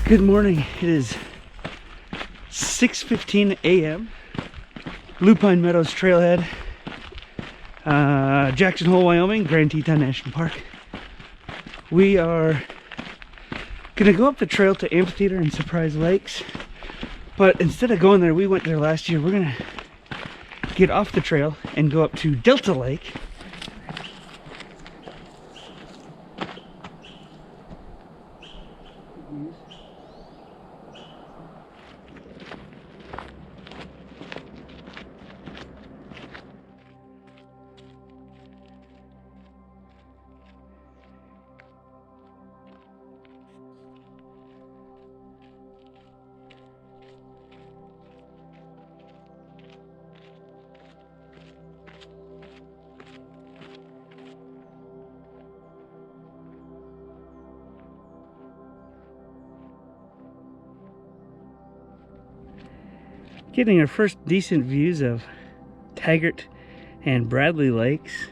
Good morning. It is 6:15 a.m. Lupine Meadows Trailhead, Jackson Hole, Wyoming, Grand Teton National Park. We are gonna go up the trail to Amphitheater and Surprise Lakes, but instead of going there, we went there last year. We're gonna get off the trail and go up to Delta Lake. Getting our first decent views of Taggart and Bradley Lakes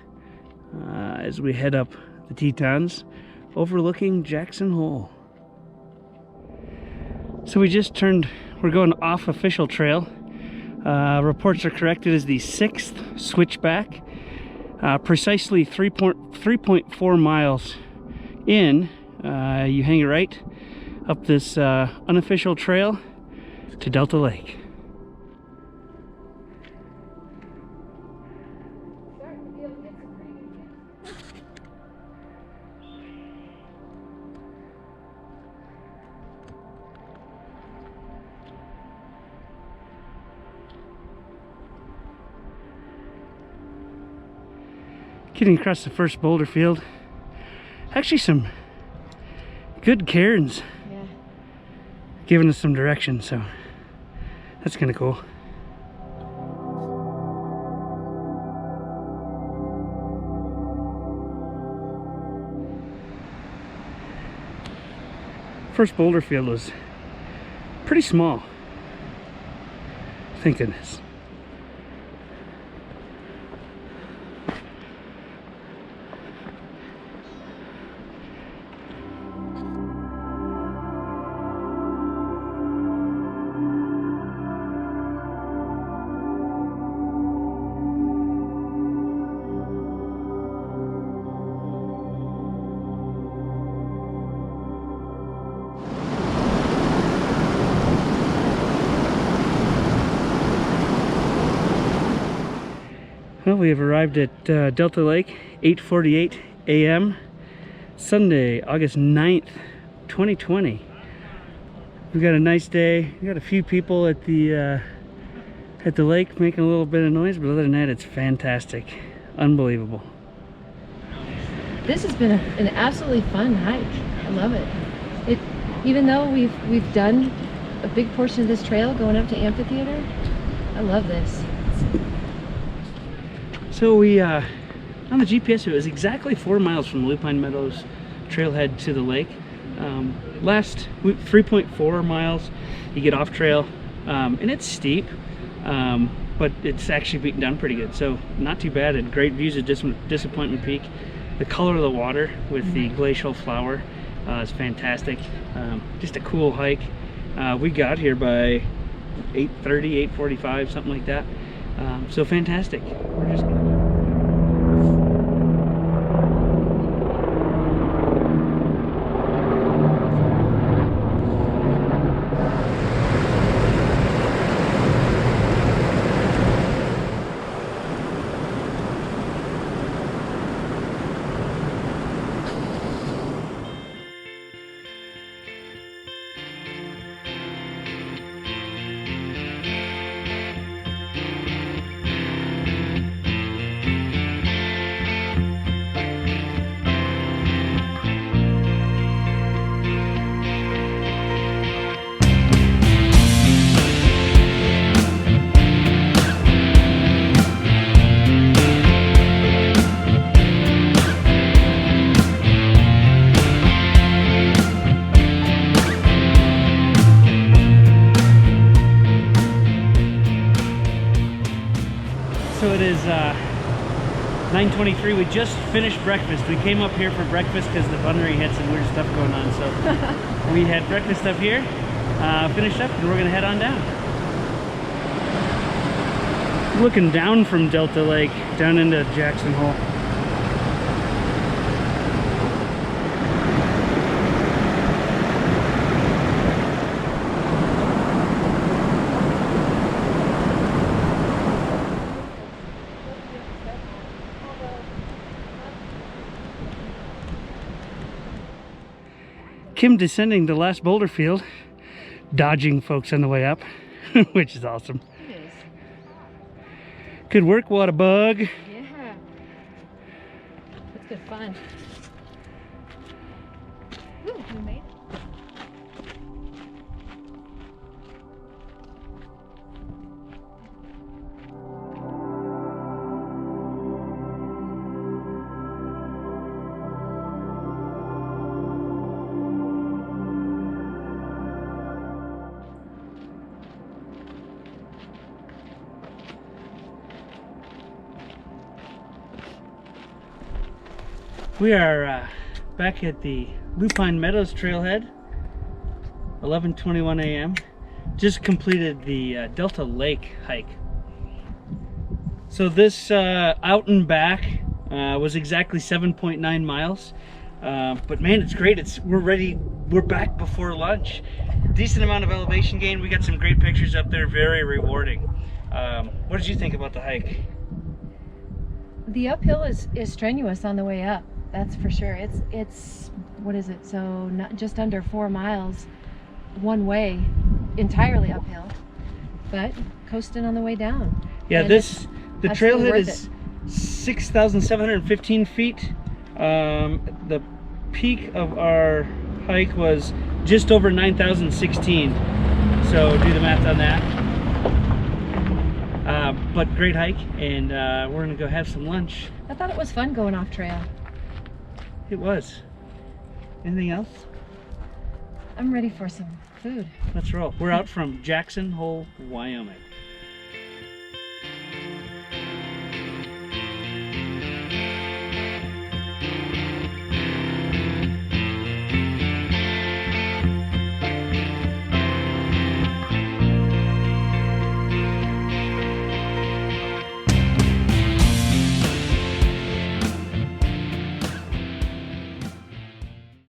as we head up the Tetons overlooking Jackson Hole. So we just turned, we're going off official trail. Reports are correct, it is the 6th switchback, precisely 3.4 miles in. You hang a right up this unofficial trail to Delta Lake. Getting across the first boulder field. Actually some good cairns. Yeah. Giving us some direction, so that's kind of cool. First boulder field was pretty small. Thank goodness. Well, we have arrived at Delta Lake, 8:48 a.m. Sunday, August 9th, 2020. We've got a nice day. We got a few people at the lake making a little bit of noise, but other than that, it's fantastic. Unbelievable. This has been an absolutely fun hike. I love it. Even though we've done a big portion of this trail going up to Amphitheater, I love this. So we, on the GPS, it was exactly 4 miles from Lupine Meadows Trailhead to the lake. Last 3.4 miles, you get off trail, and it's steep, but it's actually beaten down pretty good. So not too bad, and great views of Disappointment Peak. The color of the water with the glacial flower is fantastic. Just a cool hike. We got here by 8:30, 8:45, something like that. So fantastic. We're just gonna... So it is 9:23. We just finished breakfast. We came up here for breakfast because the bunnery had some weird stuff going on. So we had breakfast up here, finished up, and we're gonna head on down. Looking down from Delta Lake, down into Jackson Hole. Kim descending the last boulder field, dodging folks on the way up, which is awesome. It is. Good work, water bug. Yeah. It's good fun. Ooh, we made it. We are back at the Lupine Meadows Trailhead, 11:21 a.m. Just completed the Delta Lake hike. So this out and back was exactly 7.9 miles. But man, it's great. We're ready. We're back before lunch. Decent amount of elevation gain. We got some great pictures up there. Very rewarding. What did you think about the hike? The uphill is strenuous on the way up. That's for sure. It's what is it? So not just under 4 miles one way, entirely uphill, but coasting on the way down. Yeah, and the trailhead is 6,715 feet. The peak of our hike was just over 9,016. So do the math on that. But great hike, and we're gonna go have some lunch. I thought it was fun going off trail. It was. Anything else? I'm ready for some food. Let's roll. We're out from Jackson Hole, Wyoming.